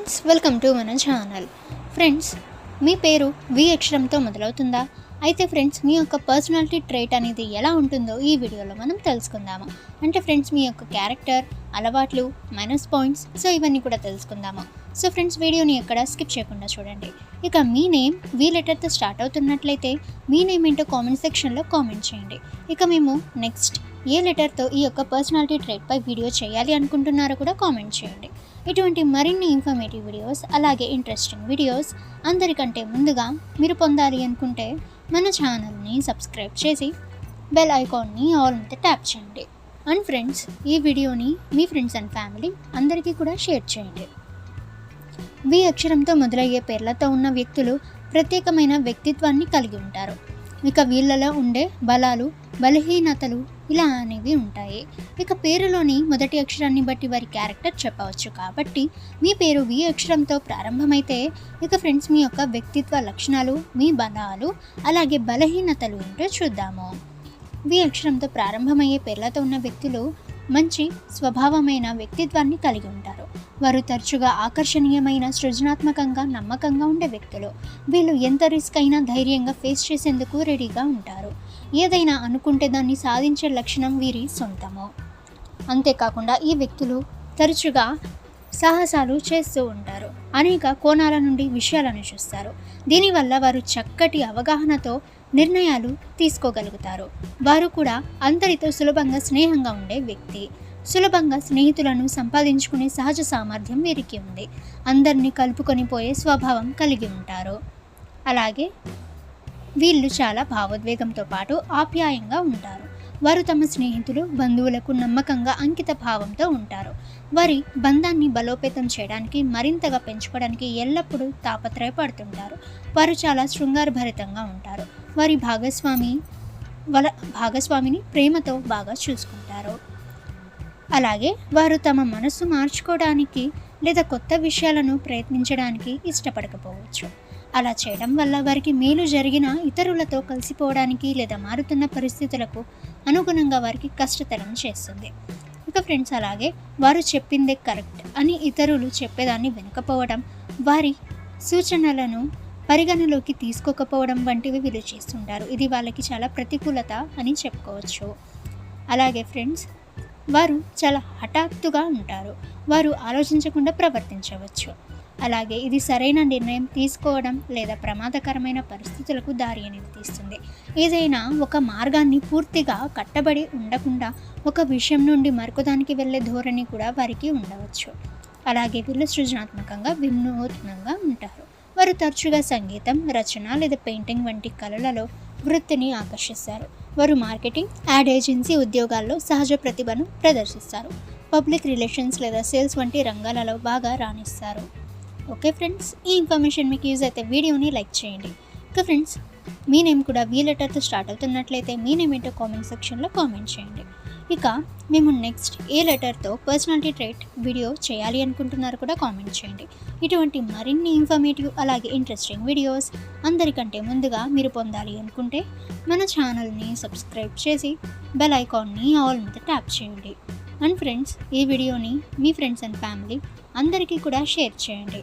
Friends, welcome to మన channel. Friends, మీ పేరు వి అక్షరంతో మొదలవుతుందా? అయితే ఫ్రెండ్స్, మీ యొక్క పర్సనాలిటీ ట్రైట్ అనేది ఎలా ఉంటుందో ఈ వీడియోలో మనం తెలుసుకుందాము. అంటే ఫ్రెండ్స్, మీ యొక్క క్యారెక్టర్, అలవాట్లు, మైనస్ పాయింట్స్, సో ఇవన్నీ కూడా తెలుసుకుందాము. సో ఫ్రెండ్స్, వీడియోని ఎక్కడ స్కిప్ చేయకుండా చూడండి. ఇక మీ నేమ్ వి లెటర్తో స్టార్ట్ అవుతున్నట్లయితే మీ నేమ్ ఏంటో కామెంట్ సెక్షన్లో కామెంట్ చేయండి. ఇక మేము నెక్స్ట్ ఏ లెటర్తో ఈ యొక్క పర్సనాలిటీ ట్రైట్పై వీడియో చేయాలి అనుకుంటున్నారో కూడా కామెంట్ చేయండి. ఇటువంటి మరిన్ని ఇన్ఫర్మేటివ్ వీడియోస్, అలాగే ఇంట్రెస్టింగ్ వీడియోస్ అందరికంటే ముందుగా మీరు పొందాలి అనుకుంటే మన ఛానల్ని సబ్స్క్రైబ్ చేసి బెల్ ఐకాన్ని ఆల్ మీద ట్యాప్ చేయండి. అండ్ ఫ్రెండ్స్, ఈ వీడియోని మీ ఫ్రెండ్స్ అండ్ ఫ్యామిలీ అందరికీ కూడా షేర్ చేయండి. వి అక్షరంతో మొదలయ్యే పేర్లతో ఉన్న వ్యక్తులు ప్రత్యేకమైన వ్యక్తిత్వాన్ని కలిగి ఉంటారు. ఇక వీళ్ళలో ఉండే బలాలు, బలహీనతలు ఇలా అనేవి ఉంటాయి. ఇక పేరులోని మొదటి అక్షరాన్ని బట్టి వారి క్యారెక్టర్ చెప్పవచ్చు. కాబట్టి మీ పేరు వి అక్షరంతో ప్రారంభమైతే ఇక ఫ్రెండ్స్, మీ యొక్క వ్యక్తిత్వ లక్షణాలు, మీ బలాలు, అలాగే బలహీనతలు ఏంటో చూద్దాము. వి అక్షరంతో ప్రారంభమయ్యే పేర్లతో ఉన్న వ్యక్తులు మంచి స్వభావమైన వ్యక్తిత్వాన్ని కలిగి ఉంటారు. వారు తరచుగా ఆకర్షణీయమైన, సృజనాత్మకంగా, నమ్మకంగా ఉండే వ్యక్తులు. వీళ్ళు ఎంత రిస్క్ అయినా ధైర్యంగా ఫేస్ చేసేందుకు రెడీగా ఉంటారు. ఏదైనా అనుకుంటే దాన్ని సాధించే లక్షణం వీరి సొంతము. అంతేకాకుండా ఈ వ్యక్తులు తరచుగా సాహసాలు చేస్తూ ఉంటారు. అనేక కోణాల నుండి విషయాలను చూస్తారు. దీనివల్ల వారు చక్కటి అవగాహనతో నిర్ణయాలు తీసుకోగలుగుతారు. వారు కూడా అందరితో సులభంగా స్నేహంగా ఉండే వ్యక్తి. సులభంగా స్నేహితులను సంపాదించుకునే సహజ సామర్థ్యం వీరికి ఉంది. అందరినీ కలుపుకొని పోయే స్వభావం కలిగి ఉంటారు. అలాగే వీళ్ళు చాలా భావోద్వేగంతో పాటు ఆప్యాయంగా ఉంటారు. వారు తమ స్నేహితులు, బంధువులకు నమ్మకంగా, అంకిత భావంతో ఉంటారు. వారి బంధాన్ని బలోపేతం చేయడానికి, మరింతగా పెంచుకోవడానికి ఎల్లప్పుడూ తాపత్రయపడుతుంటారు. వారు చాలా శృంగారభరితంగా ఉంటారు. వారి భాగస్వామిని ప్రేమతో బాగా చూసుకుంటారు. అలాగే వారు తమ మనసు మార్చుకోవడానికి లేదా కొత్త విషయాలను ప్రయత్నించడానికి ఇష్టపడకపోవచ్చు. అలా చేయడం వల్ల వారికి మేలు జరిగిన ఇతరులతో కలిసిపోవడానికి లేదా మారుతున్న పరిస్థితులకు అనుగుణంగా వారికి కష్టతరం చేస్తుంది. ఇక ఫ్రెండ్స్, అలాగే వారు చెప్పిందే కరెక్ట్ అని ఇతరులు చెప్పేదాన్ని వినకపోవడం, వారి సూచనలను పరిగణలోకి తీసుకోకపోవడం వంటివి వీళ్ళు చేస్తుంటారు. ఇది వాళ్ళకి చాలా ప్రతికూలత అని చెప్పుకోవచ్చు. అలాగే ఫ్రెండ్స్, వారు చాలా హఠాత్తుగా ఉంటారు. వారు ఆలోచించకుండా ప్రవర్తించవచ్చు. అలాగే ఇది సరైన నిర్ణయం తీసుకోవడం లేదా ప్రమాదకరమైన పరిస్థితులకు దారి అనేది తీస్తుంది. ఏదైనా ఒక మార్గాన్ని పూర్తిగా కట్టబడి ఉండకుండా ఒక విషయం నుండి మరొకదానికి వెళ్ళే ధోరణి కూడా వారికి ఉండవచ్చు. అలాగే వీళ్ళు సృజనాత్మకంగా, వినూత్నంగా ఉంటారు. వారు తరచుగా సంగీతం, రచన లేదా పెయింటింగ్ వంటి కళలలో వృత్తిని ఆకర్షిస్తారు. వారు మార్కెటింగ్, యాడ్ ఏజెన్సీ ఉద్యోగాల్లో సహజ ప్రతిభను ప్రదర్శిస్తారు. పబ్లిక్ రిలేషన్స్ లేదా సేల్స్ వంటి రంగాలలో బాగా రాణిస్తారు. ఓకే ఫ్రెండ్స్, ఈ ఇన్ఫర్మేషన్ మీకు యూజ్ అయితే వీడియోని లైక్ చేయండి. ఇక ఫ్రెండ్స్, మీ నేమ్ కూడా వి లెటర్తో స్టార్ట్ అవుతున్నట్లయితే మీ నేమ్ ఏంటో కామెంట్ సెక్షన్లో కామెంట్ చేయండి. ఇక మేము నెక్స్ట్ ఏ లెటర్తో పర్సనాలిటీ ట్రైట్ వీడియో చేయాలి అనుకుంటున్నారో కూడా కామెంట్ చేయండి. ఇటువంటి మరిన్ని ఇన్ఫర్మేటివ్, అలాగే ఇంట్రెస్టింగ్ వీడియోస్ అందరికంటే ముందుగా మీరు పొందాలి అనుకుంటే మన ఛానల్ని సబ్స్క్రైబ్ చేసి బెల్ ఐకాన్ని ఆల్ మీద ట్యాప్ చేయండి. అండ్ ఫ్రెండ్స్, ఈ వీడియోని మీ ఫ్రెండ్స్ అండ్ ఫ్యామిలీ అందరికీ కూడా షేర్ చేయండి.